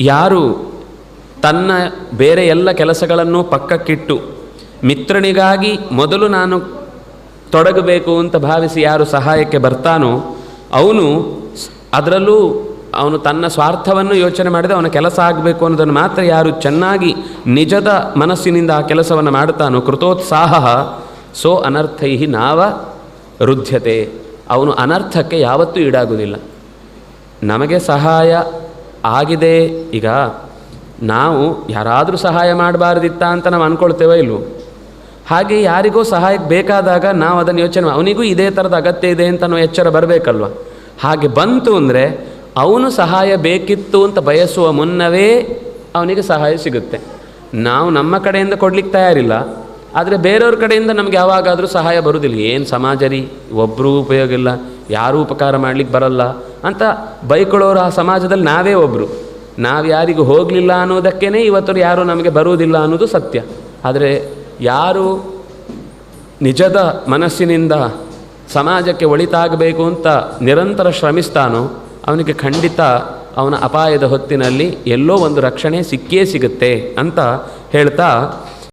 ಯಾರು ತನ್ನ ಬೇರೆ ಎಲ್ಲ ಕೆಲಸಗಳನ್ನು ಪಕ್ಕಕ್ಕಿಟ್ಟು ಮಿತ್ರನಿಗಾಗಿ ಮೊದಲು ನಾನು ತೊಡಗಬೇಕು ಅಂತ ಭಾವಿಸಿ ಯಾರು ಸಹಾಯಕ್ಕೆ ಬರ್ತಾನೋ ಅವನು ಅದರಲ್ಲೂ ಅವನು ತನ್ನ ಸ್ವಾರ್ಥವನ್ನು ಯೋಚನೆ ಮಾಡಿದೆ, ಅವನ ಕೆಲಸ ಆಗಬೇಕು ಅನ್ನೋದನ್ನು ಮಾತ್ರ ಯಾರು ಚೆನ್ನಾಗಿ ನಿಜದ ಮನಸ್ಸಿನಿಂದ ಆ ಕೆಲಸವನ್ನು ಮಾಡ್ತಾನೋ, ಕೃತೋತ್ಸಾಹ ಸೋ ಅನರ್ಥೈ ನಾವ ರುಧ್ಯತೆ, ಅವನು ಅನರ್ಥಕ್ಕೆ ಯಾವತ್ತೂ ಈಡಾಗುವುದಿಲ್ಲ. ನಮಗೆ ಸಹಾಯ ಆಗಿದೆ, ಈಗ ನಾವು ಯಾರಾದರೂ ಸಹಾಯ ಮಾಡಬಾರ್ದಿತ್ತ ಅಂತ ನಾವು ಅಂದ್ಕೊಳ್ತೇವೋ ಇಲ್ವೋ? ಹಾಗೆ ಯಾರಿಗೋ ಸಹಾಯಕ್ಕೆ ಬೇಕಾದಾಗ ನಾವು ಅದನ್ನು ಯೋಚನೆ ಅವನಿಗೂ ಇದೇ ಥರದ ಅಗತ್ಯ ಇದೆ ಅಂತ ನಾವು ಎಚ್ಚರ ಬರಬೇಕಲ್ವ. ಹಾಗೆ ಬಂತು ಅಂದರೆ ಅವನು ಸಹಾಯ ಬೇಕಿತ್ತು ಅಂತ ಬಯಸುವ ಮುನ್ನವೇ ಅವನಿಗೆ ಸಹಾಯ ಸಿಗುತ್ತೆ. ನಾವು ನಮ್ಮ ಕಡೆಯಿಂದ ಕೊಡ್ಲಿಕ್ಕೆ ತಯಾರಿಲ್ಲ, ಆದರೆ ಬೇರೆಯವ್ರ ಕಡೆಯಿಂದ ನಮ್ಗೆ ಯಾವಾಗಾದರೂ ಸಹಾಯ ಬರುವುದಿಲ್ಲ. ಏನು ಸಮಾಜ ರೀ, ಒಬ್ಬರೂ ಉಪಯೋಗ ಇಲ್ಲ, ಯಾರೂ ಉಪಕಾರ ಮಾಡಲಿಕ್ಕೆ ಬರಲ್ಲ ಅಂತ ಬೈಕೊಳ್ಳೋರು ಆ ಸಮಾಜದಲ್ಲಿ ನಾವೇ ಒಬ್ಬರು. ನಾವು ಯಾರಿಗೂ ಹೋಗಲಿಲ್ಲ ಅನ್ನೋದಕ್ಕೇ ಇವತ್ತು ಯಾರೂ ನಮಗೆ ಬರುವುದಿಲ್ಲ ಅನ್ನೋದು ಸತ್ಯ. ಆದರೆ ಯಾರು ನಿಜದ ಮನಸ್ಸಿನಿಂದ ಸಮಾಜಕ್ಕೆ ಒಳಿತಾಗಬೇಕು ಅಂತ ನಿರಂತರ ಶ್ರಮಿಸ್ತಾನೋ ಅವನಿಗೆ ಖಂಡಿತ ಅವನ ಅಪಾಯದ ಹೊತ್ತಿನಲ್ಲಿ ಎಲ್ಲೋ ಒಂದು ರಕ್ಷಣೆ ಸಿಕ್ಕೇ ಸಿಗುತ್ತೆ ಅಂತ ಹೇಳ್ತಾ